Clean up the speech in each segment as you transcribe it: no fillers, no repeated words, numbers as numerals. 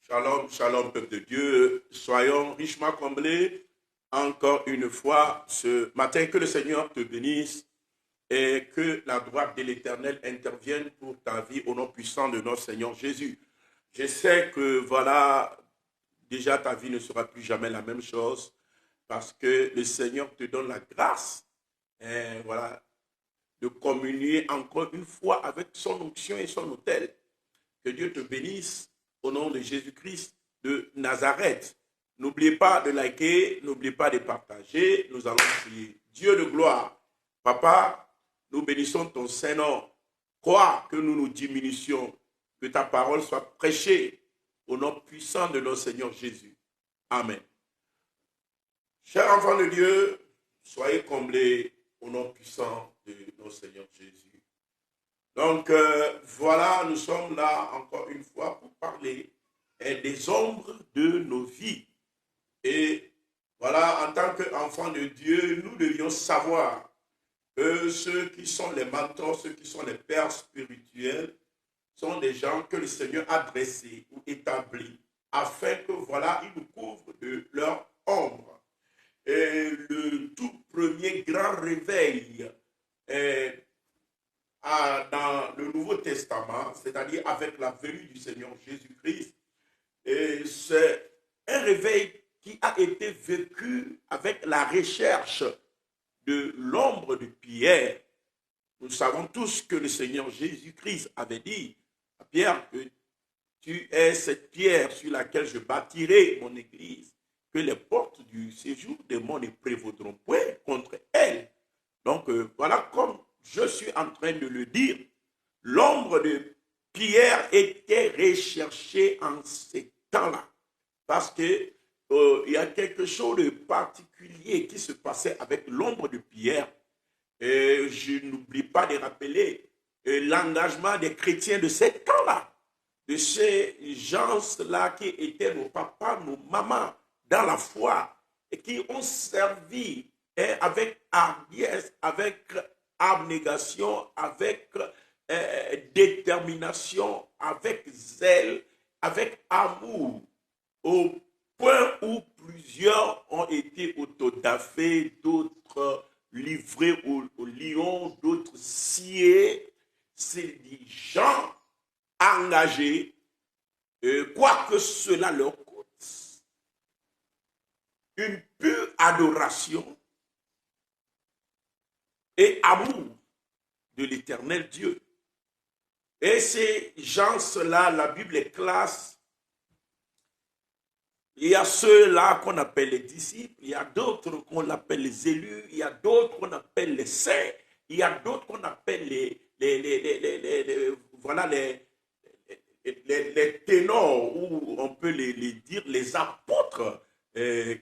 Shalom, shalom, peuple de Dieu. Soyons richement comblés encore une fois ce matin. Que le Seigneur te bénisse et que la droite de l'Éternel intervienne pour ta vie au nom puissant de notre Seigneur Jésus. Je sais que voilà, déjà ta vie ne sera plus jamais la même chose parce que le Seigneur te donne la grâce voilà, de communier encore une fois avec son onction et son autel. Que Dieu te bénisse au nom de Jésus-Christ de Nazareth. N'oubliez pas de liker, n'oubliez pas de partager. Nous allons prier. Dieu de gloire, Papa, nous bénissons ton Saint-Nom. Crois que nous nous diminutions, que ta parole soit prêchée au nom puissant de notre Seigneur Jésus. Amen. Chers enfants de Dieu, soyez comblés au nom puissant de notre Seigneur Jésus. Donc, voilà, nous sommes là encore une fois pour parler des ombres de nos vies. Et voilà, en tant qu'enfants de Dieu, nous devions savoir que ceux qui sont les mentors, ceux qui sont les pères spirituels, sont des gens que le Seigneur a dressés ou établis afin que, voilà, ils nous couvrent de leur ombre. Et le tout premier grand réveil dans le Nouveau Testament, c'est-à-dire avec la venue du Seigneur Jésus-Christ, et c'est un réveil qui a été vécu avec la recherche de l'ombre de Pierre. Nous savons tous que le Seigneur Jésus-Christ avait dit à Pierre que tu es cette pierre sur laquelle je bâtirai mon église, que les portes du séjour des morts ne prévaudront point contre elle. Donc voilà, comme je suis en train de le dire, l'ombre de Pierre était recherchée en ces temps-là. Parce que il y a quelque chose de particulier qui se passait avec l'ombre de Pierre. Et je n'oublie pas de rappeler l'engagement des chrétiens de ces temps-là, de ces gens-là qui étaient nos papas, nos mamans dans la foi et qui ont servi avec hardiesse, avec abnégation, avec détermination, avec zèle, avec amour, au point où plusieurs ont été autodafés, d'autres livrés au lion, d'autres sciés. C'est des gens engagés, quoi que cela leur coûte. Une pure adoration et amour de l'éternel Dieu. Et ces gens-là, la Bible les classe. Il y a ceux-là qu'on appelle les disciples, il y a d'autres qu'on appelle les élus, il y a d'autres qu'on appelle les saints, il y a d'autres qu'on appelle les ténors, ou on peut les dire les apôtres,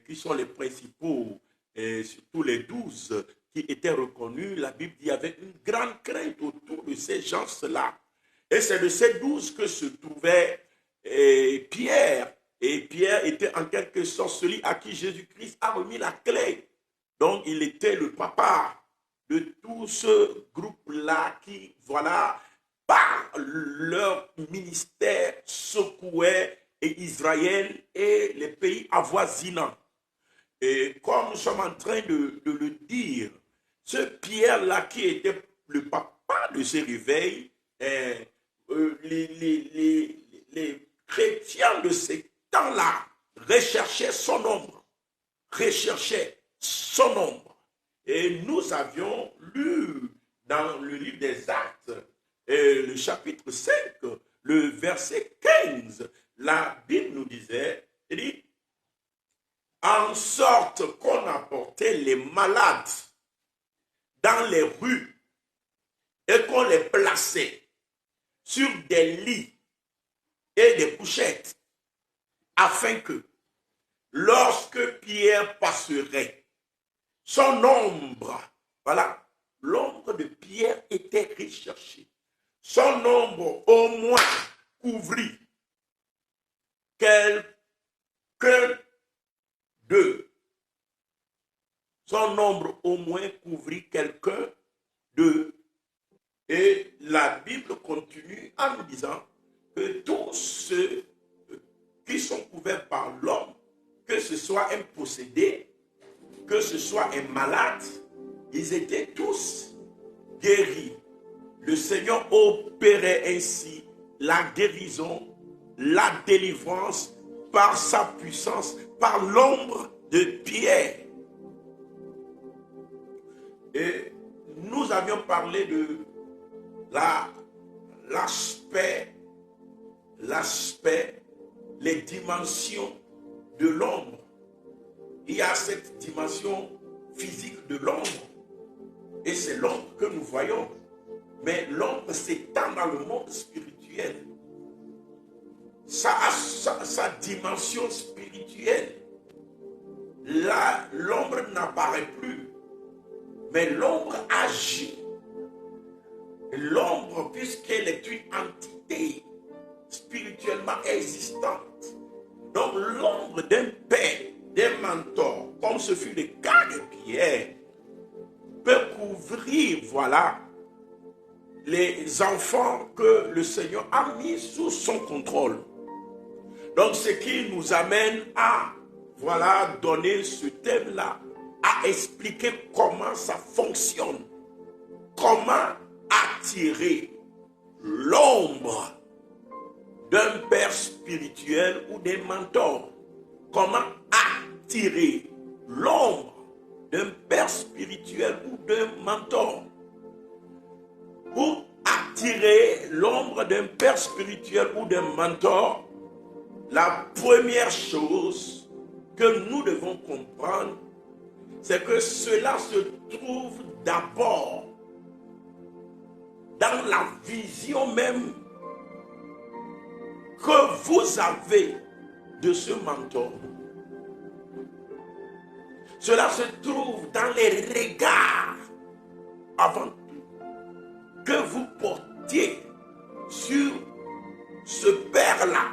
qui sont les principaux, surtout les 12 qui étaient reconnus. La Bible dit avec une grande crainte autour de ces gens-là. Et c'est de ces 12 que se trouvait Pierre. Et Pierre était en quelque sorte celui à qui Jésus-Christ a remis la clé. Donc il était le papa de tout ce groupe-là qui, voilà, par leur ministère, secouait Israël et les pays avoisinants. Et comme nous sommes en train de le dire, ce Pierre-là qui était le papa de ces réveils, les chrétiens de ces temps-là recherchaient son ombre, Et nous avions lu dans le livre des Actes, le chapitre 5, le verset 15, la Bible nous disait, elle dit, en sorte qu'on apportait les malades dans les rues et qu'on les plaçait sur des lits et des couchettes, afin que, lorsque Pierre passerait, son ombre, voilà, l'ombre de Pierre était recherchée. Son ombre au moins couvrit quelqu'un d'eux. Son ombre au moins couvrit quelqu'un d'eux. Et la Bible continue en nous disant que tous ceux qui soit un possédé, que ce soit un malade, ils étaient tous guéris. Le Seigneur opérait ainsi la guérison, la délivrance par sa puissance, par l'ombre de Pierre. Et nous avions parlé de l'aspect, les dimensions de l'ombre. Il y a cette dimension physique de l'ombre, et c'est l'ombre que nous voyons. Mais l'ombre s'étend dans le monde spirituel. Ça a sa dimension spirituelle. Là, l'ombre n'apparaît plus, mais l'ombre agit. L'ombre, puisqu'elle est une entité spirituellement existante. Donc l'ombre d'un père, d'un mentor, comme ce fut le cas de Pierre, peut couvrir, voilà, les enfants que le Seigneur a mis sous son contrôle. Donc ce qui nous amène à, voilà, donner ce thème-là, à expliquer comment ça fonctionne, comment attirer l'ombre d'un père spirituel ou d'un mentor. Comment attirer l'ombre d'un père spirituel ou d'un mentor. Pour attirer l'ombre d'un père spirituel ou d'un mentor, la première chose que nous devons comprendre, c'est que cela se trouve d'abord dans la vision même que vous avez de ce mentor. Cela se trouve dans les regards, avant tout, que vous portiez sur ce père-là.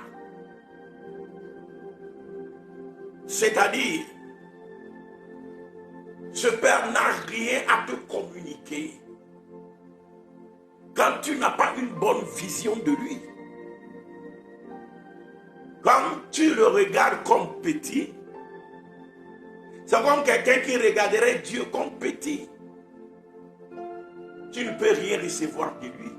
C'est-à-dire, ce père n'a rien à te communiquer quand tu n'as pas une bonne vision de lui. Quand tu le regardes comme petit, c'est comme quelqu'un qui regarderait Dieu comme petit. Tu ne peux rien recevoir de lui.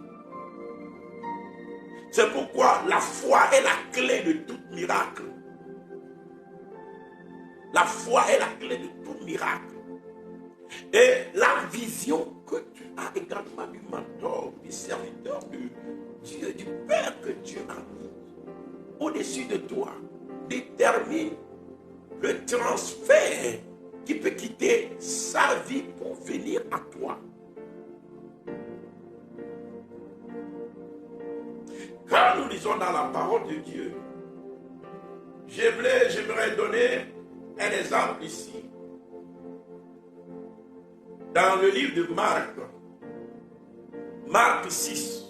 C'est pourquoi la foi est la clé de tout miracle. La foi est la clé de tout miracle. Et la vision que tu as également du mentor, du serviteur de Dieu, du Père que Dieu a mis au-dessus de toi, détermine le transfert qui peut quitter sa vie pour venir à toi. Quand nous lisons dans la parole de Dieu, j'aimerais donner un exemple ici. Dans le livre de Marc, Marc 6,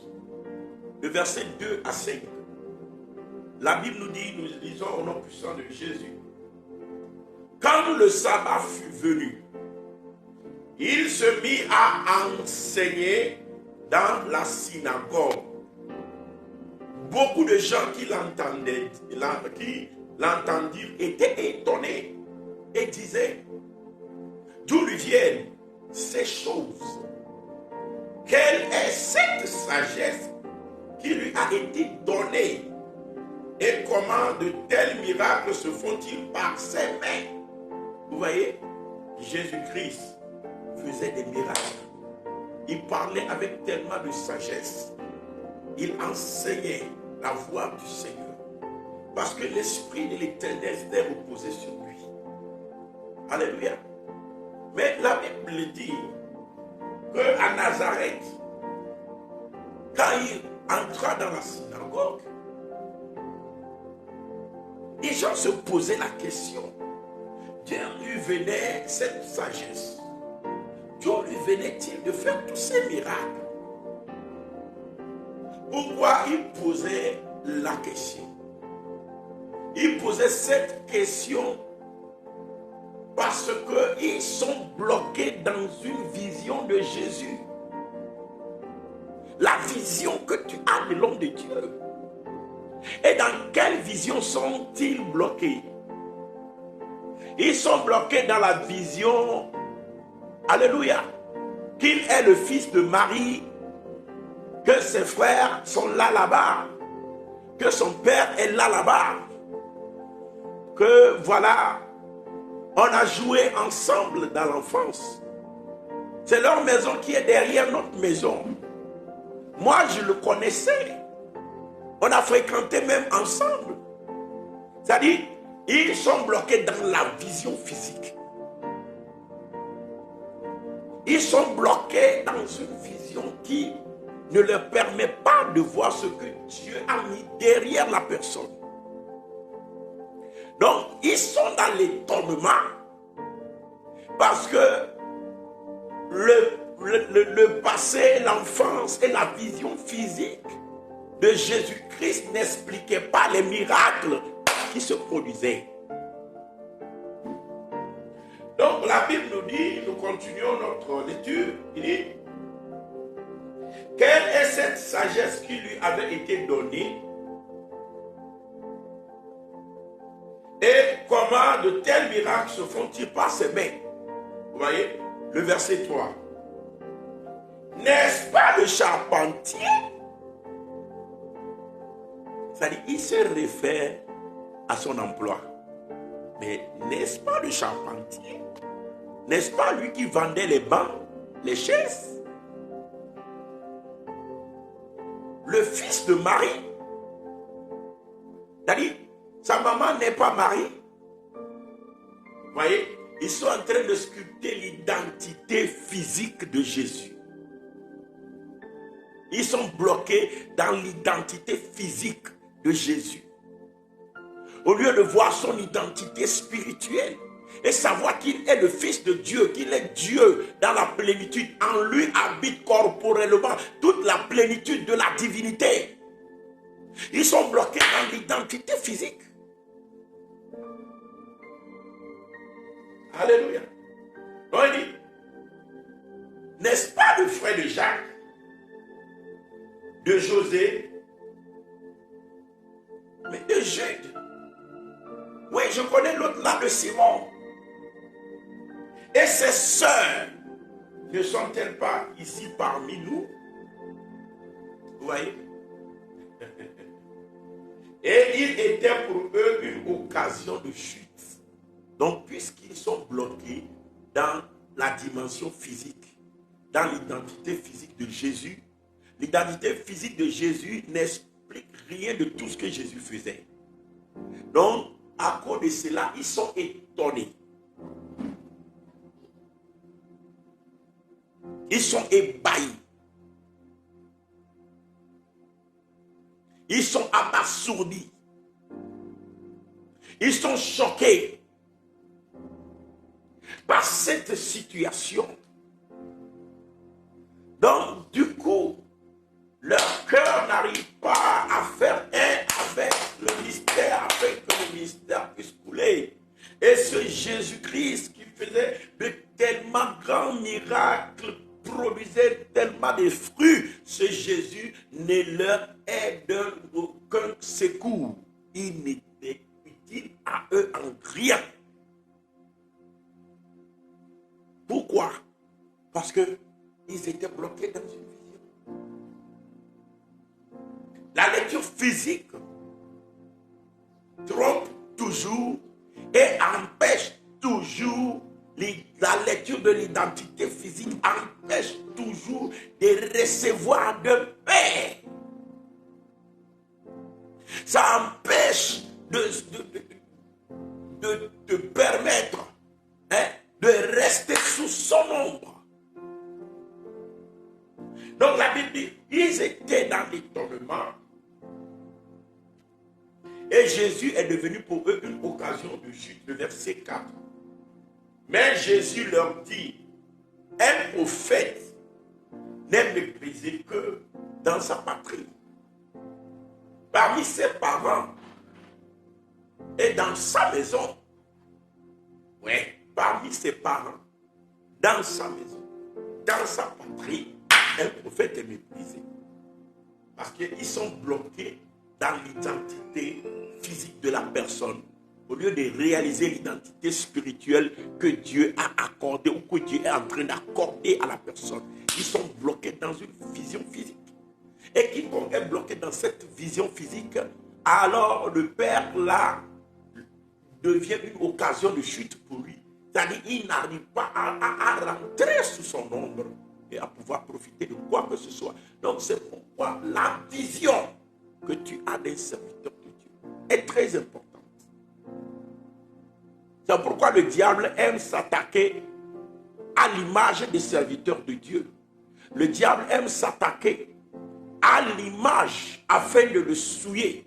le verset 2 à 5, la Bible nous dit, nous lisons au nom puissant de Jésus. Quand le sabbat fut venu, il se mit à enseigner dans la synagogue. Beaucoup de gens qui l'entendirent étaient étonnés et disaient, d'où lui viennent ces choses? Quelle est cette sagesse qui lui a été donnée? Et comment de tels miracles se font-ils par ses mains? Vous voyez, Jésus-Christ faisait des miracles. Il parlait avec tellement de sagesse. Il enseignait la voix du Seigneur. Parce que l'Esprit de l'Éternel s'était reposé sur lui. Alléluia. Mais la Bible dit qu'à Nazareth, quand il entra dans la synagogue, les gens se posaient la question, d'où lui venait cette sagesse? D'où lui venait-il de faire tous ces miracles? Pourquoi il posait la question? Il posait cette question parce qu'ils sont bloqués dans une vision de Jésus. La vision que tu as de l'homme de Dieu. Et dans quelle vision sont-ils bloqués? Ils sont bloqués dans la vision, alléluia, qu'il est le fils de Marie, que ses frères sont là-bas, que son père est là-bas, que voilà, on a joué ensemble dans l'enfance. C'est leur maison qui est derrière notre maison. Moi, je le connaissais. On a fréquenté même ensemble. C'est-à-dire, ils sont bloqués dans la vision physique. Ils sont bloqués dans une vision qui ne leur permet pas de voir ce que Dieu a mis derrière la personne. Donc, ils sont dans l'étonnement parce que le passé, l'enfance et la vision physique de Jésus-Christ n'expliquaient pas les miracles qui se produisaient. Donc la Bible nous dit, nous continuons notre lecture, il dit, quelle est cette sagesse qui lui avait été donnée et comment de tels miracles se font-ils par ses mains? Vous voyez, le verset 3. N'est-ce pas le charpentier? C'est-à-dire, il se réfère à son emploi. Mais n'est-ce pas le charpentier? N'est-ce pas lui qui vendait les bancs, les chaises? Le fils de Marie? C'est-à-dire, sa maman n'est pas Marie. Vous voyez, ils sont en train de sculpter l'identité physique de Jésus. Ils sont bloqués dans l'identité physique de Jésus. Au lieu de voir son identité spirituelle et savoir qu'il est le Fils de Dieu, qu'il est Dieu dans la plénitude, en lui habite corporellement toute la plénitude de la divinité. Ils sont bloqués dans l'identité physique. Alléluia. On dit, n'est-ce pas le frère de Jacques, de José, mais de Jude? Oui, je connais l'autre là, de Simon. Et ses sœurs ne sont-elles pas ici parmi nous? Vous voyez? Et il était pour eux une occasion de chute. Donc, puisqu'ils sont bloqués dans la dimension physique, dans l'identité physique de Jésus, l'identité physique de Jésus n'explique rien de tout ce que Jésus faisait. Donc, à cause de cela, ils sont étonnés. Ils sont ébahis. Ils sont abasourdis. Ils sont choqués par cette situation. Donc, du coup, leur cœur n'arrive pas à faire un avec le mystère, afin que le mystère puisse couler. Et ce Jésus-Christ qui faisait de tellement grands miracles, produisait tellement de fruits, ce Jésus ne leur est d'aucun secours. Il n'était utile à eux en rien. Pourquoi? Parce qu'ils étaient bloqués dans une vision. La lecture physique trompe toujours et empêche toujours la lecture de l'identité physique, empêche toujours de recevoir de paix. Ça empêche de te permettre de rester sous son ombre. Donc la Bible dit, ils étaient dans l'étonnement. Et Jésus est devenu pour eux une occasion de chute. Le verset 4. Mais Jésus leur dit, un prophète n'est méprisé que dans sa patrie, parmi ses parents et dans sa maison. Oui, parmi ses parents, dans sa maison, dans sa patrie, un prophète est méprisé. Parce qu'ils sont bloqués dans l'identité physique de la personne. au lieu de réaliser l'identité spirituelle que Dieu a accordée ou que Dieu est en train d'accorder à la personne, ils sont bloqués dans une vision physique. Et quiconque est bloqué dans cette vision physique, alors le Père là devient une occasion de chute pour lui. C'est-à-dire qu'il n'arrive pas à rentrer sous son ombre et à pouvoir profiter de quoi que ce soit. Donc c'est pourquoi la vision que tu as des serviteurs de Dieu est très importante. C'est pourquoi le diable aime s'attaquer à l'image des serviteurs de Dieu. Le diable aime s'attaquer à l'image afin de le souiller,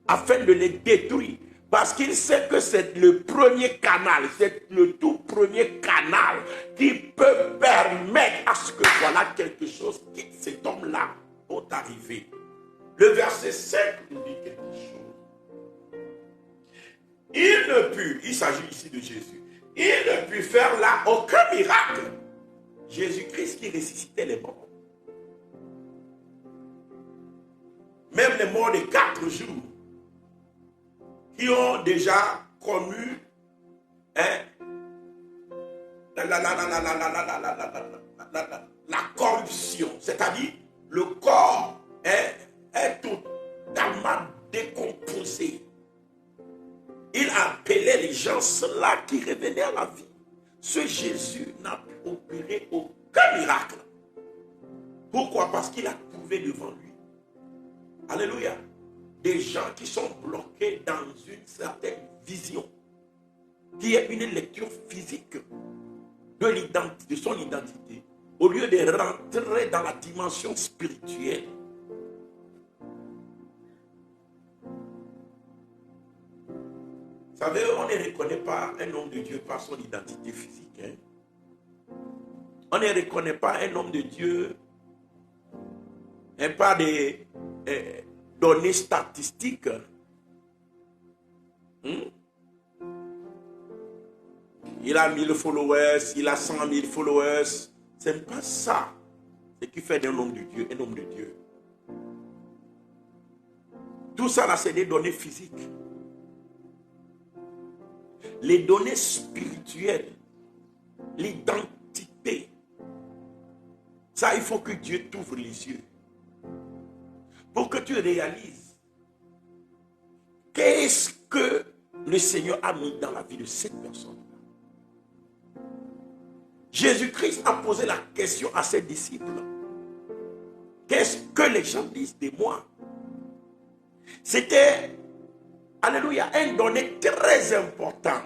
afin de les détruire. Parce qu'il sait que c'est le premier canal, c'est le tout premier canal qui peut permettre à ce que voilà quelque chose qui cet homme-là va arriver. Le verset 5 nous dit quelque chose. Il ne put, il s'agit ici de Jésus, il ne put faire là aucun miracle. Jésus-Christ qui ressuscitait les morts. Même les morts de 4 jours, qui ont déjà connu la corruption, c'est-à-dire le corps est totalement décomposé. Il appelait les gens ceux-là qui revenaient à la vie. Ce Jésus n'a pu opérer aucun miracle. Pourquoi? Parce qu'il a prouvé devant lui. Alléluia. Des gens qui sont bloqués dans une certaine vision, qui est une lecture physique de son identité, au lieu de rentrer dans la dimension spirituelle. Vous savez, on ne reconnaît pas un homme de Dieu par son identité physique. On ne reconnaît pas un homme de Dieu par des données statistiques. Il a 1000 followers, il a 100 000 followers. Ce n'est pas ça ce qui fait d'un homme de Dieu un homme de Dieu. Tout ça là, c'est des données physiques. Les données spirituelles, l'identité, ça il faut que Dieu t'ouvre les yeux pour que tu réalises qu'est-ce que le Seigneur a mis dans la vie de cette personne-là. Jésus-Christ a posé la question à ses disciples. Qu'est-ce que les gens disent de moi? C'était, alléluia, un donné très important.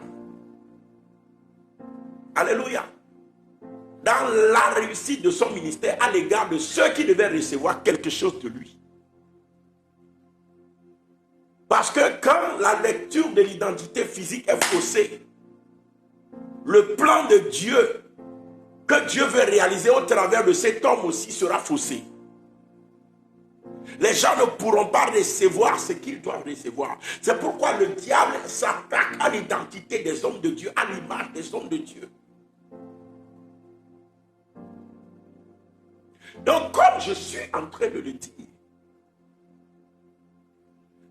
Alléluia. Dans la réussite de son ministère à l'égard de ceux qui devaient recevoir quelque chose de lui. Parce que quand la lecture de l'identité physique est faussée, le plan de Dieu que Dieu veut réaliser au travers de cet homme aussi sera faussé. Les gens ne pourront pas recevoir ce qu'ils doivent recevoir. C'est pourquoi le diable s'attaque à l'identité des hommes de Dieu, à l'image des hommes de Dieu. Donc, comme je suis en train de le dire,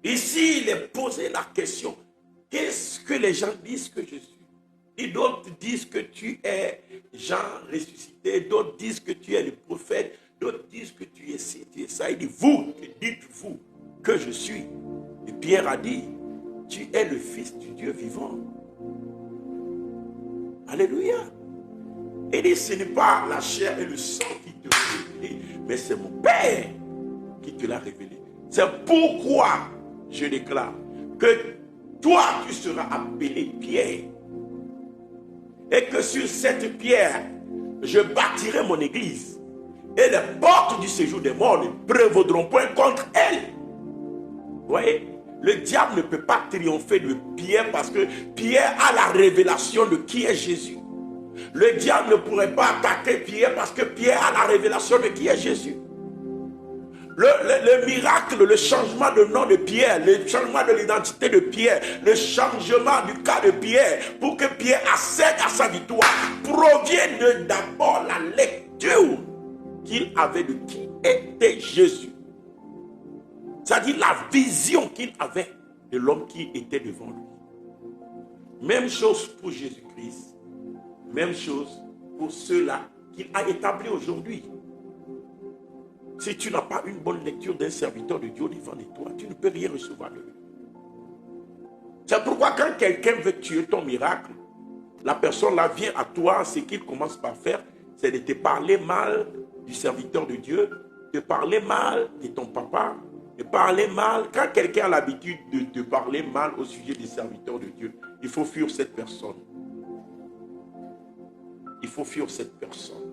ici, il est posé la question, qu'est-ce que les gens disent que je suis? Et d'autres disent que tu es Jean ressuscité, d'autres disent que tu es le prophète, d'autres disent que tu es ci, tu es ça. Il dit, vous, que dites-vous que je suis? Et Pierre a dit, tu es le Fils du Dieu vivant. Alléluia. Il dit, ce n'est pas la chair et le sang qui te l'ont révélé, mais c'est mon Père qui te l'a révélé. C'est pourquoi je déclare que toi, tu seras appelé Pierre. Et que sur cette pierre, je bâtirai mon église. Et les portes du séjour des morts ne prévaudront point contre elle. Vous voyez, le diable ne peut pas triompher de Pierre parce que Pierre a la révélation de qui est Jésus. Le diable ne pourrait pas attaquer Pierre parce que Pierre a la révélation de qui est Jésus. Le miracle, le changement de nom de Pierre, le changement de l'identité de Pierre, le changement du cas de Pierre pour que Pierre accède à sa victoire provient de d'abord la lecture qu'il avait de qui était Jésus. C'est-à-dire la vision qu'il avait de l'homme qui était devant lui. Même chose pour Jésus-Christ. Même chose pour ceux-là qu'il a établis aujourd'hui. Si tu n'as pas une bonne lecture d'un serviteur de Dieu devant de toi, tu ne peux rien recevoir de lui. C'est pourquoi quand quelqu'un veut tuer ton miracle, la personne là vient à toi, ce qu'il commence par faire, c'est de te parler mal du serviteur de Dieu, de parler mal de ton papa, de parler mal. Quand quelqu'un a l'habitude de te parler mal au sujet des serviteurs de Dieu, il faut fuir cette personne. Il faut fuir cette personne.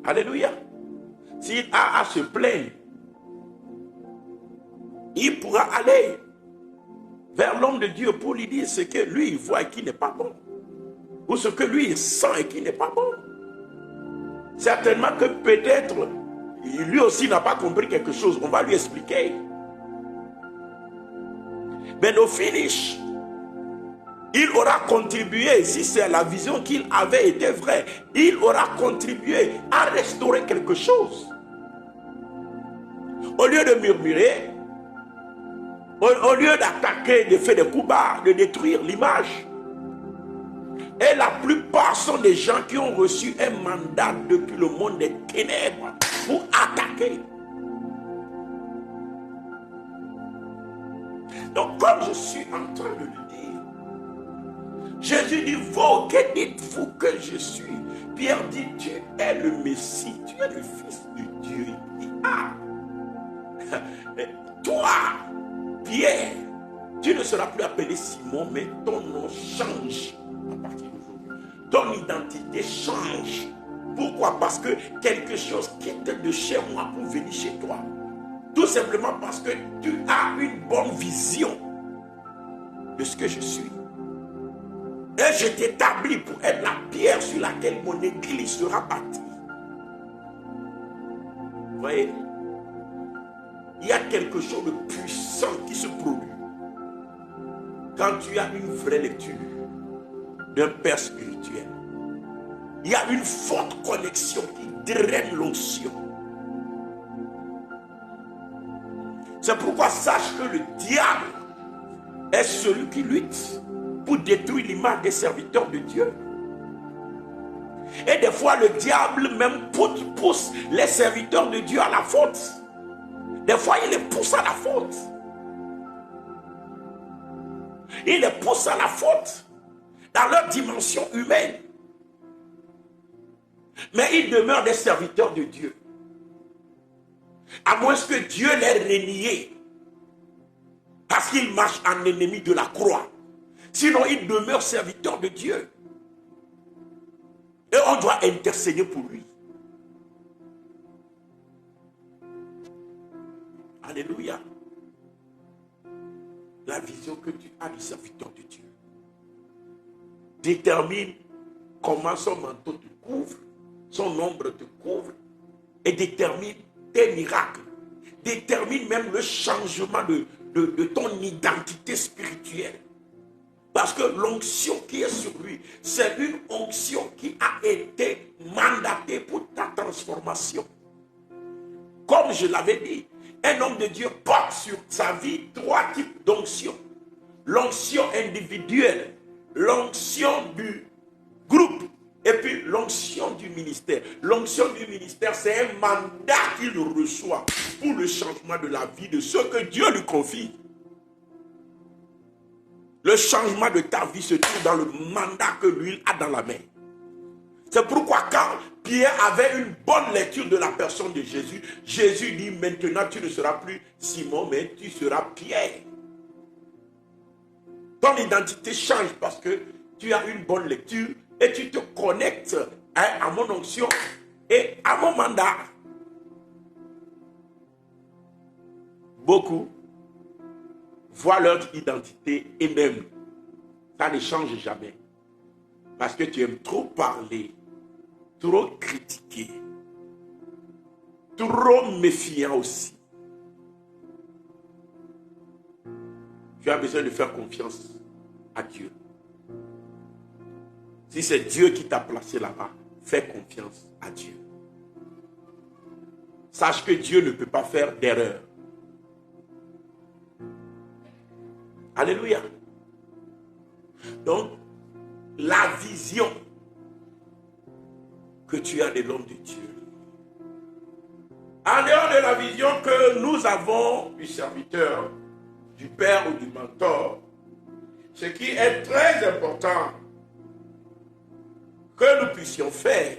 Alléluia. S'il a à se plaindre, il pourra aller vers l'homme de Dieu pour lui dire ce que lui il voit et qui n'est pas bon. Ou ce que lui il sent et qui n'est pas bon. Certainement que peut-être lui aussi n'a pas compris quelque chose. On va lui expliquer. Mais au finish, il aura contribué, si c'est la vision qu'il avait été vraie, il aura contribué à restaurer quelque chose. Au lieu de murmurer, au lieu d'attaquer, de faire des coups bas, de détruire l'image. Et la plupart sont des gens qui ont reçu un mandat depuis le monde des ténèbres pour attaquer. Donc comme je suis en train de le dire, Jésus dit, vous, que dites-vous que je suis? Pierre dit, tu es le Messie, tu es le Fils de Dieu. Il dit, ah, toi, Pierre, tu ne seras plus appelé Simon, mais ton nom change à partir d'aujourd'hui. Ton identité change. Pourquoi? Parce que quelque chose quitte de chez moi pour venir chez toi. Tout simplement parce que tu as une bonne vision de ce que je suis. Et je t'établis pour être la pierre sur laquelle mon église sera bâtie. Vous voyez? Il y a quelque chose de puissant qui se produit quand tu as une vraie lecture d'un père spirituel. Il y a une forte connexion qui draine l'onction. C'est pourquoi sache que le diable est celui qui lutte pour détruire l'image des serviteurs de Dieu. Et des fois, le diable même pousse les serviteurs de Dieu à la faute. Des fois, il les pousse à la faute. Il les pousse à la faute dans leur dimension humaine. Mais ils demeurent des serviteurs de Dieu. À moins que Dieu les renie. Parce qu'ils marchent en ennemi de la croix. Sinon, ils demeurent serviteurs de Dieu. Et on doit intercéder pour lui. Alléluia. La vision que tu as du serviteur de Dieu détermine comment son manteau te couvre, son ombre te couvre, et détermine tes miracles, détermine même le changement de ton identité spirituelle. Parce que l'onction qui est sur lui, c'est une onction qui a été mandatée pour ta transformation. Comme je l'avais dit, un homme de Dieu porte sur sa vie 3 types d'onction. L'onction individuelle, l'onction du groupe et puis l'onction du ministère. L'onction du ministère, c'est un mandat qu'il reçoit pour le changement de la vie de ceux que Dieu lui confie. Le changement de ta vie se trouve dans le mandat que lui a dans la main. C'est pourquoi quand Pierre avait une bonne lecture de la personne de Jésus, Jésus dit maintenant tu ne seras plus Simon, mais tu seras Pierre. Ton identité change parce que tu as une bonne lecture et tu te connectes à mon onction et à mon mandat. Beaucoup voient leur identité et même ça ne change jamais. Parce que tu aimes trop parler, trop critiquer, trop méfiant aussi. Tu as besoin de faire confiance à Dieu. Si c'est Dieu qui t'a placé là-bas, fais confiance à Dieu. Sache que Dieu ne peut pas faire d'erreur. Alléluia. Donc, la vision que tu as de l'homme de Dieu, en dehors de la vision que nous avons du serviteur, du père ou du mentor, ce qui est très important que nous puissions faire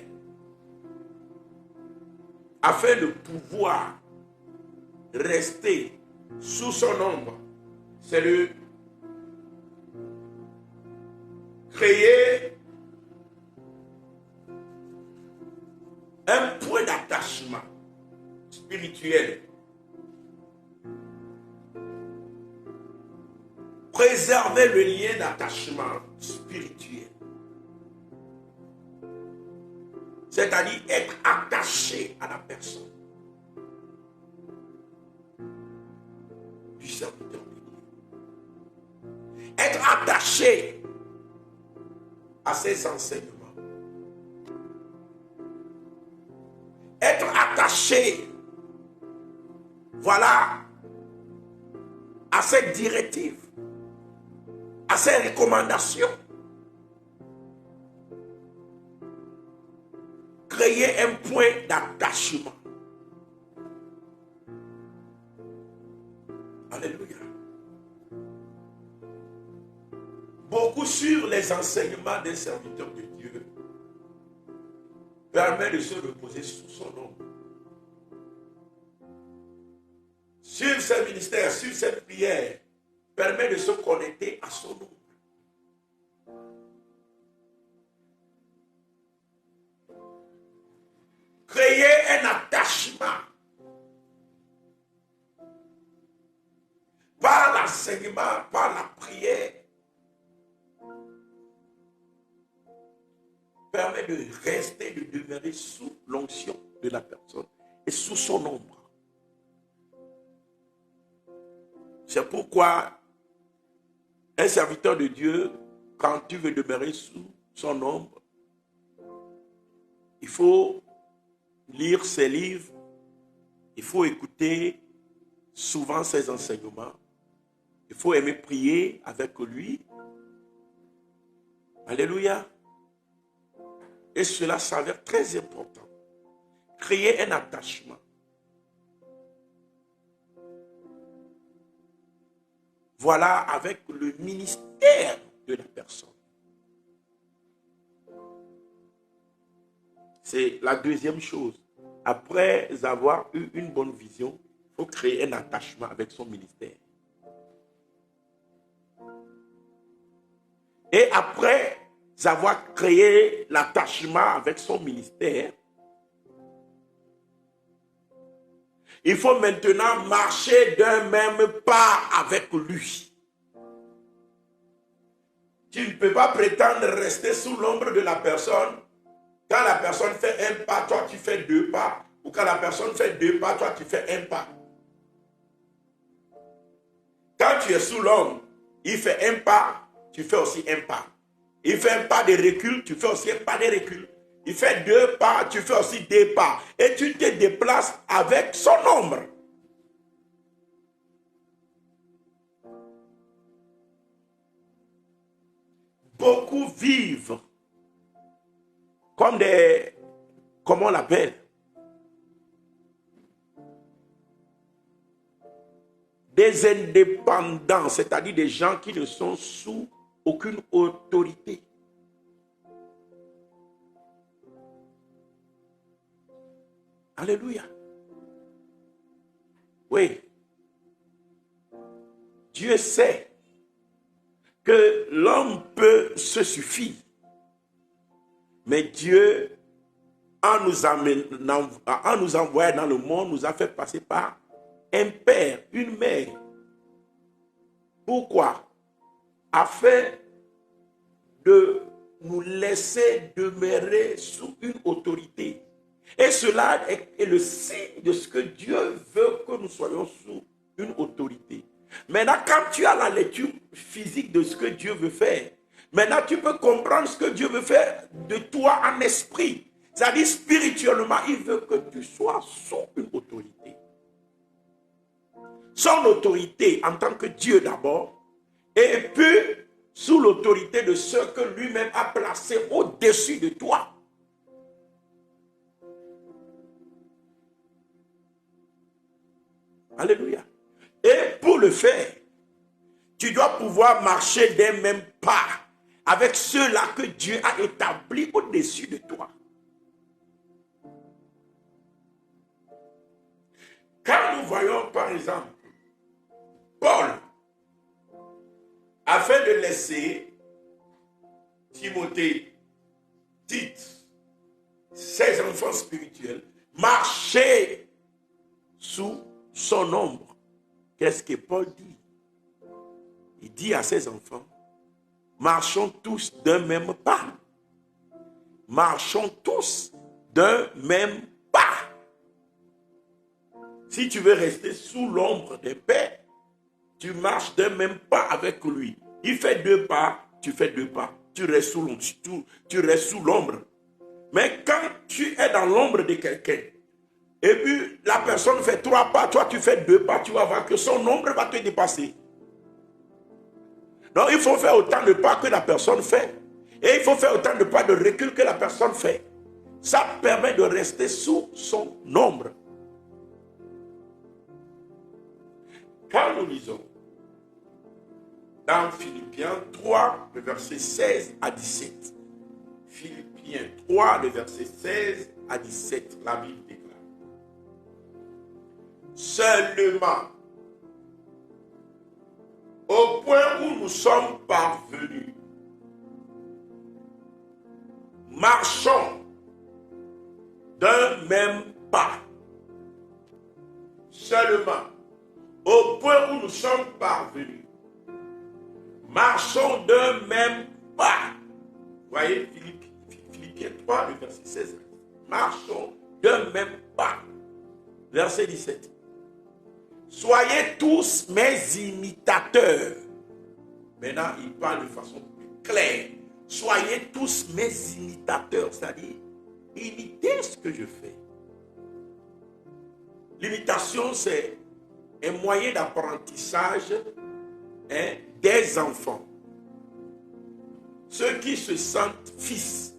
afin de pouvoir rester sous son ombre, c'est de créer un point d'attachement spirituel. Préserver le lien d'attachement spirituel. C'est-à-dire être attaché à la personne du serviteur de Dieu. Être attaché à ses enseignements. Être attaché, voilà, à ses directives, à ses recommandations. Créer un point d'attachement. Alléluia. Beaucoup sur les enseignements des serviteurs de Dieu permet de se reposer sous son nom. Sur ses ministères, sur ses prières, permet de se connecter à son nom. Créer un attachement par l'enseignement, par la prière, permet de rester, de demeurer sous l'onction de la personne et sous son ombre. C'est pourquoi un serviteur de Dieu, quand tu veux demeurer sous son ombre, il faut lire ses livres, il faut écouter souvent ses enseignements, il faut aimer prier avec lui. Alléluia. Et cela s'avère très important. Créer un attachement. Voilà, avec le ministère de la personne. C'est la deuxième chose. Après avoir eu une bonne vision, il faut créer un attachement avec son ministère. Et après avoir créé l'attachement avec son ministère, il faut maintenant marcher d'un même pas avec lui. Tu ne peux pas prétendre rester sous l'ombre de la personne. Quand la personne fait un pas, toi tu fais deux pas. Ou quand la personne fait deux pas, toi tu fais un pas. Quand tu es sous l'ombre, il fait un pas, tu fais aussi un pas. Il fait un pas de recul, tu fais aussi un pas de recul. Il fait deux pas, tu fais aussi deux pas. Et tu te déplaces avec son ombre. Beaucoup vivent comme des, comment on l'appelle, des indépendants, c'est-à-dire des gens qui ne sont sous aucune autorité. Alléluia. Oui. Dieu sait que l'homme peut se suffire. Mais Dieu, en nous envoyant dans le monde, nous a fait passer par un père, une mère. Pourquoi? Afin de nous laisser demeurer sous une autorité. Et cela est le signe de ce que Dieu veut que nous soyons sous une autorité. Maintenant, quand tu as la lecture physique de ce que Dieu veut faire, maintenant tu peux comprendre ce que Dieu veut faire de toi en esprit. C'est-à-dire spirituellement, il veut que tu sois sous une autorité. Son autorité en tant que Dieu d'abord, et puis sous l'autorité de ceux que lui-même a placés au-dessus de toi. Alléluia. Et pour le faire, tu dois pouvoir marcher d'un même pas avec ceux-là que Dieu a établis au-dessus de toi. Quand nous voyons par exemple Paul, afin de laisser Timothée, Tite, ses enfants spirituels, marcher sous son ombre, qu'est-ce que Paul dit? Il dit à ses enfants, marchons tous d'un même pas. Marchons tous d'un même pas. Si tu veux rester sous l'ombre d'un père, tu marches d'un même pas avec lui. Il fait 2 pas, tu fais 2 pas. Tu restes sous l'ombre. Mais quand tu es dans l'ombre de quelqu'un, et puis la personne fait 3 pas, toi tu fais 2 pas, tu vas voir que son ombre va te dépasser. Donc il faut faire autant de pas que la personne fait. Et il faut faire autant de pas de recul que la personne fait. Ça permet de rester sous son ombre. Quand nous lisons dans Philippiens 3, le verset 16 à 17. Philippiens 3, le verset 16 à 17, la Bible déclare. Seulement, au point où nous sommes parvenus, marchons d'un même pas. Seulement, au point où nous sommes parvenus, marchons d'un même pas. Voyez, Philippiens 3, le verset 16. Marchons d'un même pas. Verset 17. Soyez tous mes imitateurs. Maintenant, il parle de façon plus claire. Soyez tous mes imitateurs, c'est-à-dire imitez ce que je fais. L'imitation, c'est un moyen d'apprentissage des enfants. Ceux qui se sentent fils,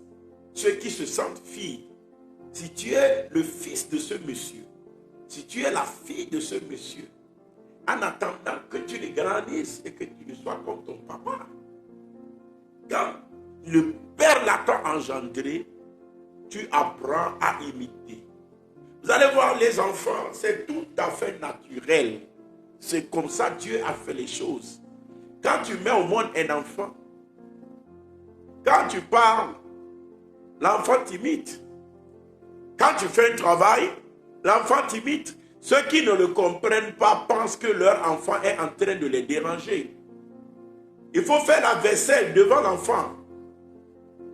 ceux qui se sentent filles. Si tu es le fils de ce monsieur, si tu es la fille de ce monsieur, en attendant que tu le grandisses et que tu ne sois comme ton papa, quand le père l'a engendré, tu apprends à imiter. Vous allez voir les enfants, c'est tout à fait naturel. C'est comme ça Dieu a fait les choses. Quand tu mets au monde un enfant, quand tu parles, l'enfant t'imite. Quand tu fais un travail, l'enfant t'imite. Ceux qui ne le comprennent pas pensent que leur enfant est en train de les déranger. Il faut faire la vaisselle devant l'enfant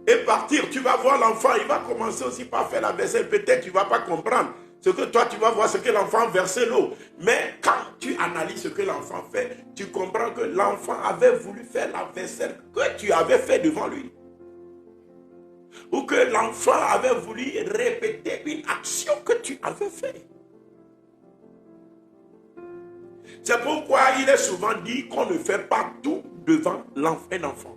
et partir. Tu vas voir l'enfant, il va commencer aussi par faire la vaisselle. Peut-être tu ne vas pas comprendre ce que toi tu vas voir, ce que l'enfant verse l'eau. Mais quand tu analyses ce que l'enfant fait, tu comprends que l'enfant avait voulu faire la vaisselle que tu avais fait devant lui. Ou que l'enfant avait voulu répéter une action que tu avais fait. C'est pourquoi il est souvent dit qu'on ne fait pas tout devant un enfant.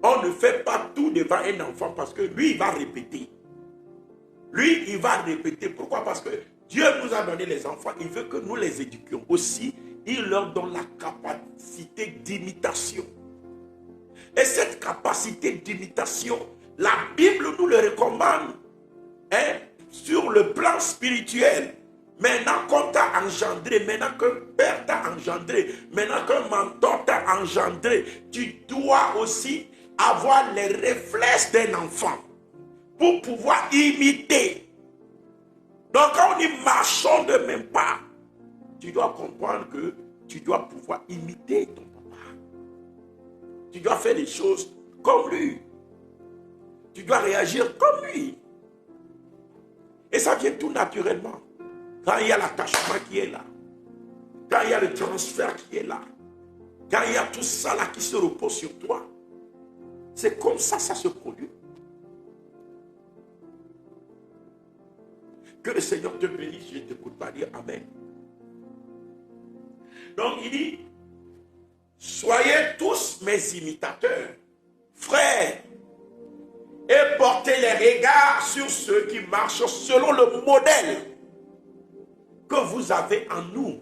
On ne fait pas tout devant un enfant parce que lui, il va répéter. Lui, il va répéter. Pourquoi? Parce que Dieu nous a donné les enfants. Il veut que nous les éduquions. Aussi, il leur donne la capacité d'imitation. Et cette capacité d'imitation, la Bible nous le recommande sur le plan spirituel. Maintenant qu'on t'a engendré, maintenant qu'un père t'a engendré, maintenant qu'un mentor t'a engendré, tu dois aussi avoir les réflexes d'un enfant pour pouvoir imiter. Donc quand on dit marchons de même pas, tu dois comprendre que tu dois pouvoir imiter ton papa. Tu dois faire les choses comme lui. Tu dois réagir comme lui. Et ça vient tout naturellement. Quand il y a l'attachement qui est là, quand il y a le transfert qui est là, quand il y a tout ça là qui se repose sur toi, c'est comme ça se produit. Que le Seigneur te bénisse, je ne t'écoute pas dire Amen. Donc il dit, soyez tous mes imitateurs, frères, et portez les regards sur ceux qui marchent selon le modèle que vous avez en nous.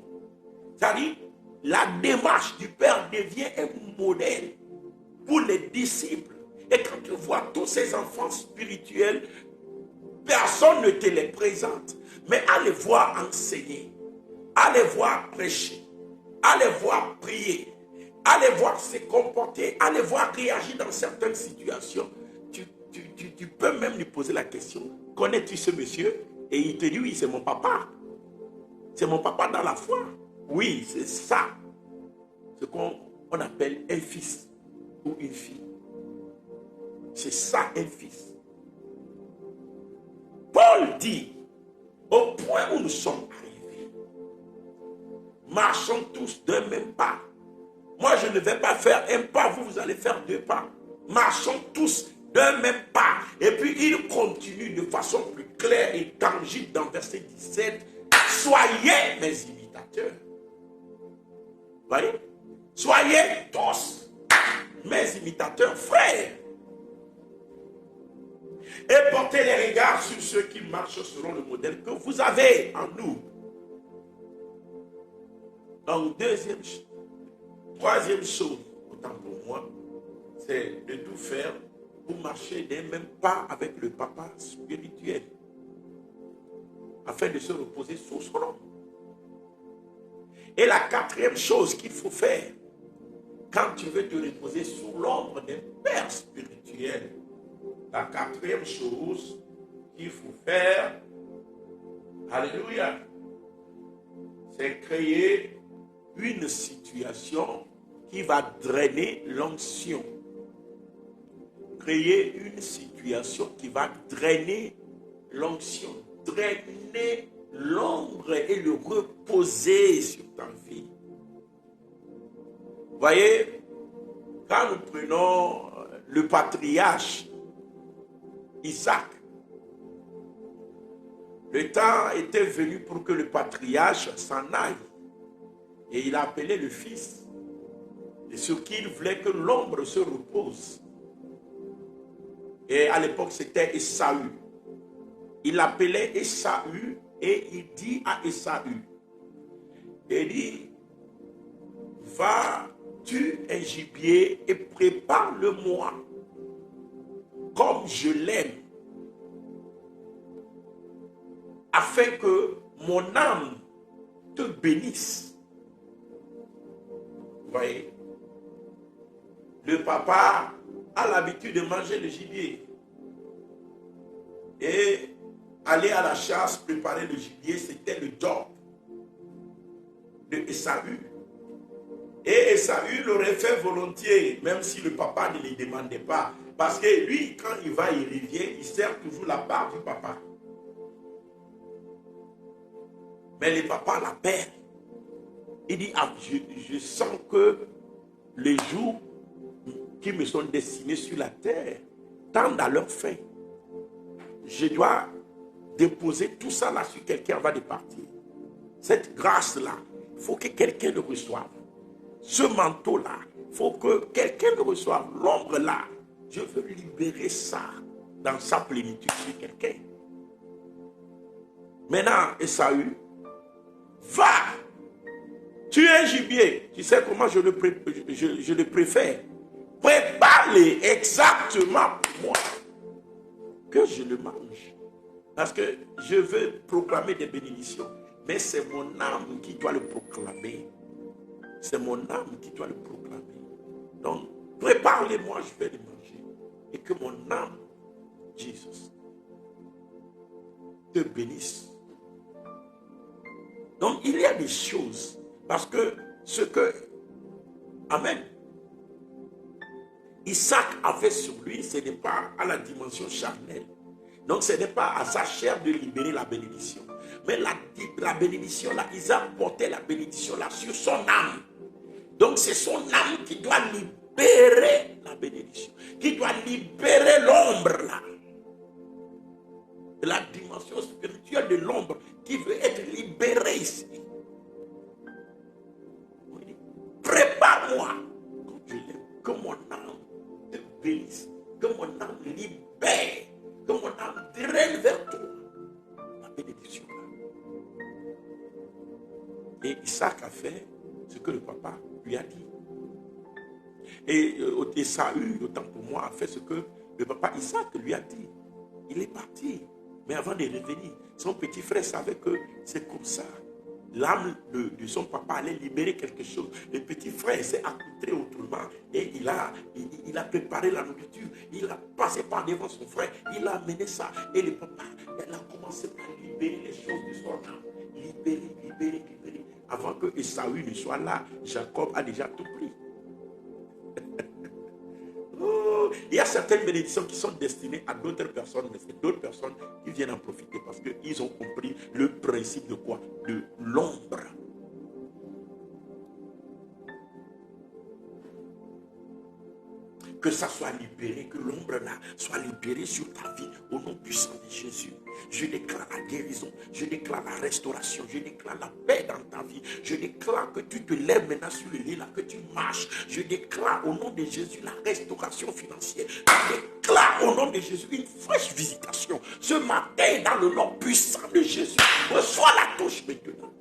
C'est-à-dire, la démarche du Père devient un modèle pour les disciples. Et quand tu vois tous ces enfants spirituels, personne ne te les présente. Mais allez voir enseigner, allez voir prêcher, allez voir prier, allez voir se comporter, allez voir réagir dans certaines situations. Tu peux même lui poser la question, connais-tu ce monsieur? Et il te dit, oui, c'est mon papa. C'est mon papa dans la foi. Oui, c'est ça. Ce qu'on appelle un fils ou une fille. C'est ça, un fils. Paul dit, au point où nous sommes arrivés, marchons tous d'un même pas. Moi, je ne vais pas faire un pas, vous allez faire deux pas. Marchons tous d'un même pas. Et puis, il continue de façon plus claire et tangible dans verset 17. Soyez mes imitateurs. Voyez? Soyez tous mes imitateurs, frères. Et portez les regards sur ceux qui marchent selon le modèle que vous avez en nous. Donc, troisième chose, autant pour moi, c'est de tout faire pour marcher d'un même pas avec le papa spirituel, afin de se reposer sous son nom. Et la quatrième chose qu'il faut faire, quand tu veux te reposer sous l'ombre d'un père spirituel, la quatrième chose qu'il faut faire, alléluia, c'est créer une situation qui va drainer l'onction. Créer une situation qui va drainer l'onction, drainer l'ombre et le reposer sur ta vie. Voyez, quand nous prenons le patriarche Isaac, le temps était venu pour que le patriarche s'en aille. Et il a appelé le fils, et sur qui il voulait que l'ombre se repose. Et à l'époque, c'était Ésaü. Il l'appelait Ésaü et il dit à Ésaü, il dit, va, tue un gibier et prépare-le-moi comme je l'aime, afin que mon âme te bénisse. Vous voyez, le papa a l'habitude de manger le gibier. Et aller à la chasse, préparer le gibier, c'était le job de Ésaü. Et Ésaü l'aurait fait volontiers, même si le papa ne lui demandait pas. Parce que lui, quand il va, il revient, il sert toujours la part du papa. Mais le papa l'appelle. Il dit, ah, je sens que les jours qui me sont destinés sur la terre tendent à leur fin. Je dois déposer tout ça là sur quelqu'un avant de partir. Cette grâce-là, il faut que quelqu'un le reçoive. Ce manteau-là, il faut que quelqu'un le reçoive. L'ombre-là, je veux libérer ça dans sa plénitude sur quelqu'un. Maintenant, Ésaü, va, tu es un gibier. Tu sais comment je le préfère. Prépare-le exactement pour moi, que je le mange. Parce que je veux proclamer des bénédictions. Mais c'est mon âme qui doit le proclamer. C'est mon âme qui doit le proclamer. Donc, prépare-les-moi, je vais les manger. Et que mon âme, Jésus, te bénisse. Donc, il y a des choses. Parce que ce que, amen, Isaac avait sur lui, ce n'est pas à la dimension charnelle. Donc, ce n'est pas à sa chair de libérer la bénédiction. Mais la bénédiction là, Isaac portait la bénédiction là sur son âme. Donc, c'est son âme qui doit libérer la bénédiction. Qui doit libérer l'ombre là. La dimension spirituelle de l'ombre qui veut être libérée ici. Prépare moi, quand je l'aime, que mon âme te bénisse, que mon âme libère, que mon âme draine vers toi la bénédiction. Et Isaac a fait ce que le papa lui a dit. Et Esaü, autant pour moi, a fait ce que le papa Isaac lui a dit. Il est parti. Mais avant de revenir, son petit frère savait que c'est comme ça. L'âme de son papa allait libérer quelque chose. Le petit frère s'est accoutré autrement. Et il a préparé la nourriture. Il a passé par devant son frère. Il a amené ça. Et le papa, il a commencé à libérer les choses de son âme. Libérer. Avant que Esaü ne soit là, Jacob a déjà tout pris. Oh, il y a certaines bénédictions qui sont destinées à d'autres personnes, mais c'est d'autres personnes qui viennent en profiter parce qu'ils ont compris le principe de quoi? De l'ombre. Que ça soit libéré, que l'ombre là soit libérée sur ta vie au nom puissant de Jésus. Je déclare la guérison, je déclare la restauration, je déclare la paix dans ta vie. Je déclare que tu te lèves maintenant sur le lit là, que tu marches. Je déclare au nom de Jésus la restauration financière. Je déclare au nom de Jésus une fraîche visitation. Ce matin, dans le nom puissant de Jésus, reçois la touche maintenant.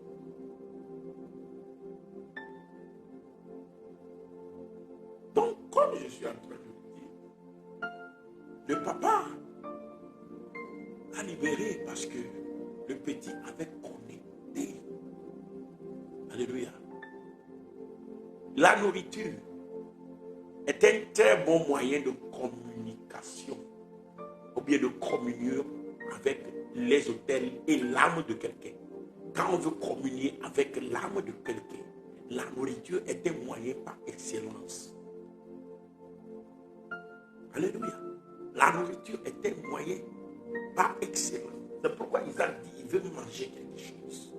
Donc, comme je suis en train de vous dire, le papa a libéré parce que le petit avait connecté. Alléluia. La nourriture est un très bon moyen de communication ou bien de communion avec les autels et l'âme de quelqu'un. Quand on veut communier avec l'âme de quelqu'un, la nourriture est un moyen par excellence. Alléluia. La nourriture est un moyen par excellence. C'est pourquoi Isaac dit il veut manger quelque chose.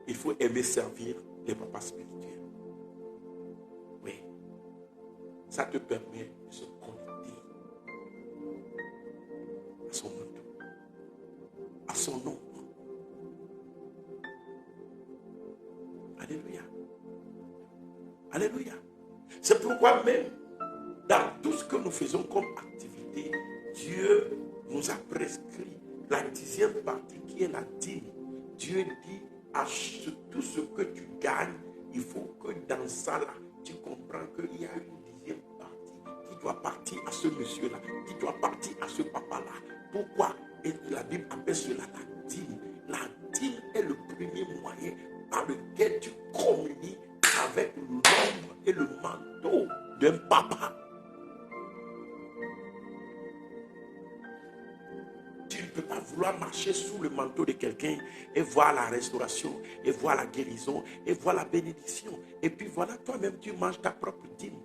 Il faut aimer servir les papas spirituels. Oui. Ça te permet de se connecter à son manteau, à son nom. Alléluia. Alléluia. C'est pourquoi même dans tout ce que nous faisons comme activité, Dieu nous a prescrit la 10e partie qui est la dîme. Dieu dit à tout ce que tu gagnes, il faut que dans ça là, tu comprends qu'il y a une 10e partie qui doit partir à ce monsieur-là, qui doit partir à ce papa-là. Pourquoi? Et la Bible appelle cela la dîme. La dîme est le premier moyen par lequel tu communies avec l'ombre et le manteau d'un papa. Tu ne peux pas vouloir marcher sous le manteau de quelqu'un et voir la restauration, et voir la guérison, et voir la bénédiction. Et puis voilà, toi-même, tu manges ta propre dîme.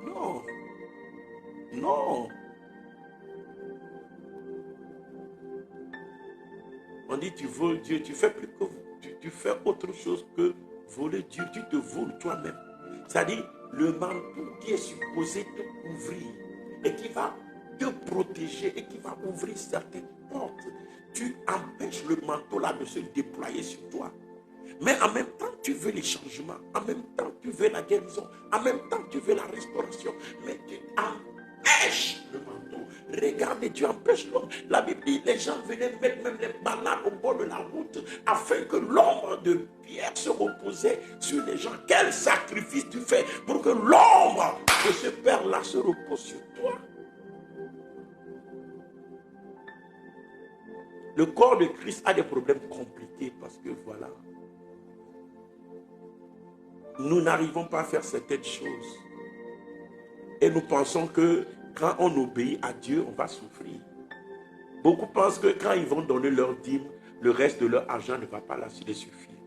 Non. Non. On dit tu voles Dieu, tu fais plus que tu fais autre chose que voler Dieu, tu te voles toi-même. C'est-à-dire le manteau qui est supposé te couvrir et qui va te protéger et qui va ouvrir certaines portes. Tu empêches le manteau là de se déployer sur toi. Mais en même temps, tu veux les changements. En même temps, tu veux la guérison. En même temps, tu veux la restauration. Mais tu empêches le manteau. Regardez, tu empêches l'homme. La Bible dit, les gens venaient mettre même les bananes au bord de la route afin que l'ombre de Pierre se reposait sur les gens. Quel sacrifice tu fais pour que l'ombre de ce père-là se repose sur toi? Le corps de Christ a des problèmes compliqués parce que voilà, nous n'arrivons pas à faire certaines choses. Et nous pensons que quand on obéit à Dieu, on va souffrir. Beaucoup pensent que quand ils vont donner leur dîme, le reste de leur argent ne va pas là les suffire.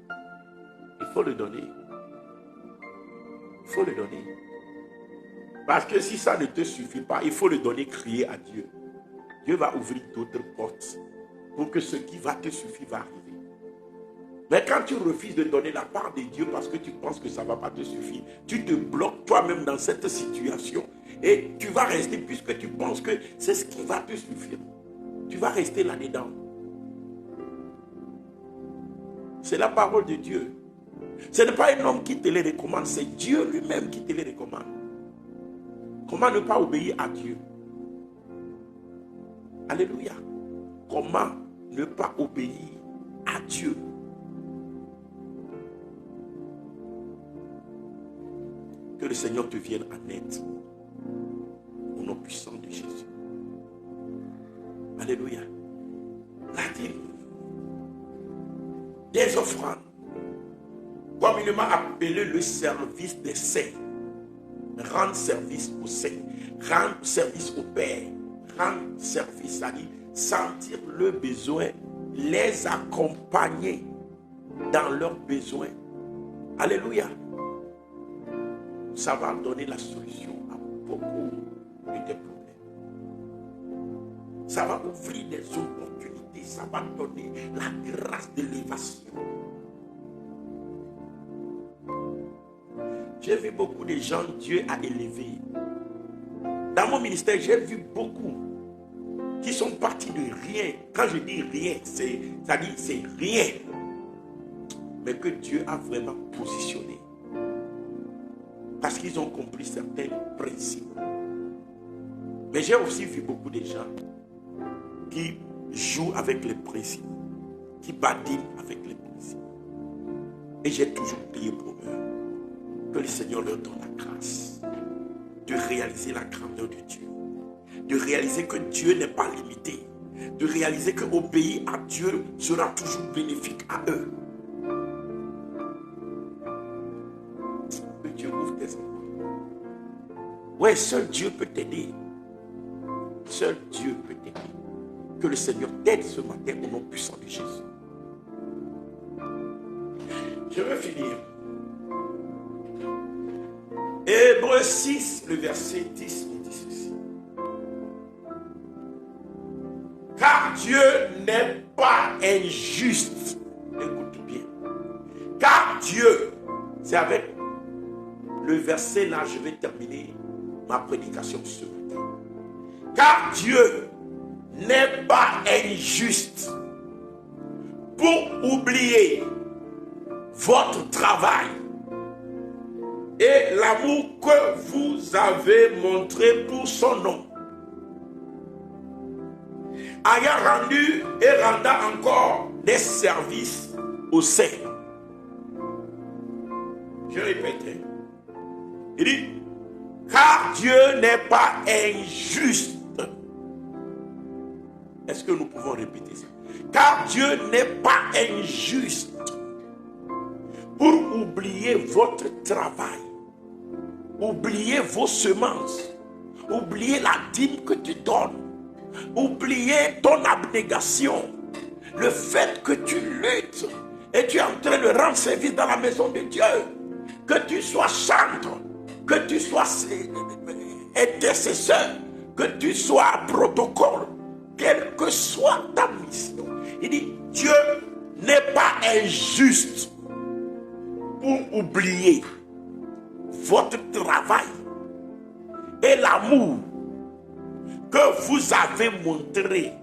Il faut le donner. Il faut le donner. Parce que si ça ne te suffit pas, il faut le donner, crier à Dieu. Dieu va ouvrir d'autres portes pour que ce qui va te suffire va arriver. Mais quand tu refuses de donner la part de Dieu parce que tu penses que ça ne va pas te suffire, tu te bloques toi-même dans cette situation et tu vas rester puisque tu penses que c'est ce qui va te suffire. Tu vas rester là-dedans. C'est la parole de Dieu. Ce n'est pas un homme qui te les recommande, c'est Dieu lui-même qui te les recommande. Comment ne pas obéir à Dieu? Alléluia. Comment ne pas obéir à Dieu? Que le Seigneur te vienne en aide. Au nom puissant de Jésus. Alléluia. La dîme, des offrandes, communément appelé le service des saints. Rendre service aux saints, rendre service au Père, rendre service, c'est-à-dire sentir le besoin, les accompagner dans leurs besoins. Alléluia. Ça va donner la solution à beaucoup de tes problèmes. Ça va ouvrir des opportunités, ça va donner la grâce d'élévation. J'ai vu beaucoup de gens, Dieu a élevé. Dans mon ministère, j'ai vu beaucoup qui sont partis de rien. Quand je dis rien, c'est-à-dire c'est rien. Mais que Dieu a vraiment positionné. Parce qu'ils ont compris certains principes. Mais j'ai aussi vu beaucoup de gens qui jouent avec les principes, qui badinent avec les principes. Et j'ai toujours prié pour eux. Que le Seigneur leur donne la grâce de réaliser la grandeur de Dieu. De réaliser que Dieu n'est pas limité. De réaliser qu'obéir à Dieu sera toujours bénéfique à eux. Que Dieu ouvre tes enfants. Ouais, seul Dieu peut t'aider. Seul Dieu peut t'aider. Que le Seigneur t'aide ce matin au nom puissant de Jésus. Je vais finir. Hébreux 6, le verset 10, il dit ceci. Car Dieu n'est pas injuste. Écoute bien. Car Dieu, c'est avec le verset là, je vais terminer ma prédication ce matin. Car Dieu n'est pas injuste pour oublier votre travail et l'amour que vous avez montré pour son nom, ayant rendu et rendant encore des services aux saints. Je répète. Il dit, car Dieu n'est pas injuste. Est-ce que nous pouvons répéter ça? Car Dieu n'est pas injuste pour oublier votre travail, oublier vos semences, oublier la dîme que tu donnes, oublier ton abnégation, le fait que tu luttes et tu es en train de rendre service dans la maison de Dieu, que tu sois chantre, que tu sois intercesseur, que tu sois protocole, quelle que soit ta mission. Il dit, Dieu n'est pas injuste pour oublier votre travail et l'amour que vous avez montré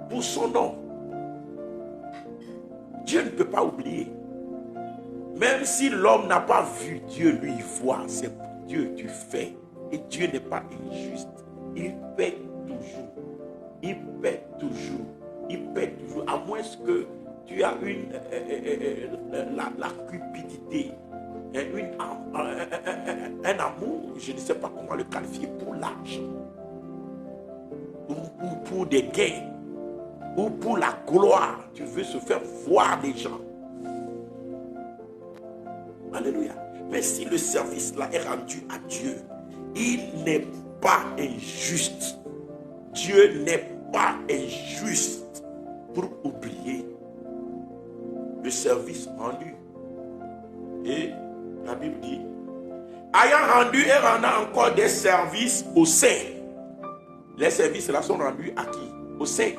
pour son nom. Dieu ne peut pas oublier. Même si l'homme n'a pas vu, Dieu lui voit. C'est pour Dieu que tu fais. Et Dieu n'est pas injuste. Il paie toujours. Il paie toujours. Il paie toujours. À moins que tu as la cupidité. Un amour, je ne sais pas comment le qualifier, pour l'argent. Ou pour des gains. Ou pour la gloire. Tu veux se faire voir des gens. Alléluia. Mais si le service là est rendu à Dieu, il n'est pas injuste. Dieu n'est pas injuste pour oublier le service rendu. Et la Bible dit, ayant rendu et rendant encore des services aux saints. Les services là sont rendus à qui? Aux saints,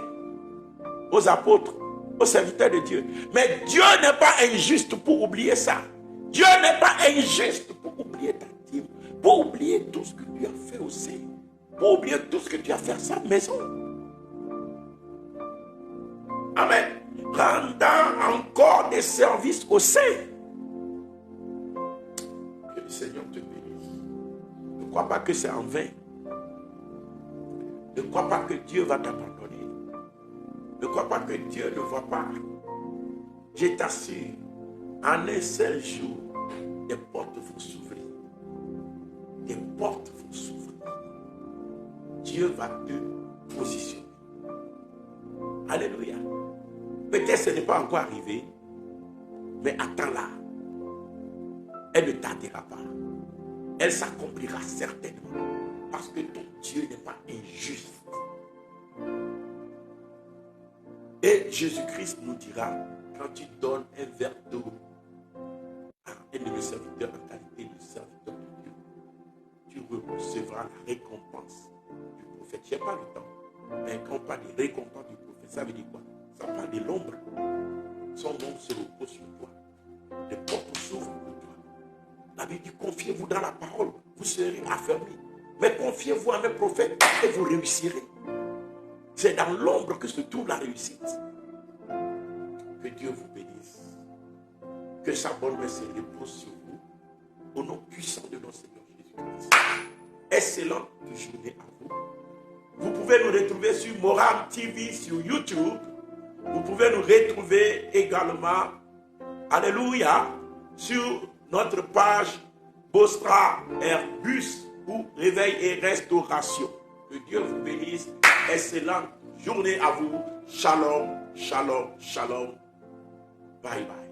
aux apôtres, aux serviteurs de Dieu. Mais Dieu n'est pas injuste pour oublier ça. Dieu n'est pas injuste pour oublier ta dîme, pour oublier tout ce que tu as fait au sein, pour oublier tout ce que tu as fait à sa maison. Amen. Rendant encore des services au sein. crois pas que c'est en vain. Ne crois pas que Dieu va t'abandonner. Ne crois pas que Dieu ne voit pas. Je t'assure, en un seul jour, des portes vont s'ouvrir. Des portes vont s'ouvrir. Dieu va te positionner. Alléluia. Peut-être ce n'est pas encore arrivé, mais attends-la. Elle ne tardera pas. Elle s'accomplira certainement. Parce que ton Dieu n'est pas injuste. Et Jésus-Christ nous dira, quand tu donnes un verre d'eau à un de nos serviteurs en qualité de serviteur de Dieu, tu recevras la récompense du prophète. Je n'ai pas le temps. Mais quand on parle de récompense du prophète, ça veut dire quoi? Ça parle de l'ombre. Son ombre se repose sur toi. Les portes s'ouvrent pour toi. La Bible dit, confiez-vous dans la parole, vous serez affermis. Mais confiez-vous à un prophète et vous réussirez. C'est dans l'ombre que se trouve la réussite. Que Dieu vous bénisse. Que sa bonne main se repose sur vous. Au nom puissant de notre Seigneur Jésus-Christ. Excellente journée à vous. Vous pouvez nous retrouver sur Moram TV, sur YouTube. Vous pouvez nous retrouver également, alléluia, sur notre page Bostra Airbus ou Réveil et Restauration. Que Dieu vous bénisse. Excellente journée à vous. Shalom, shalom, shalom. Bye bye.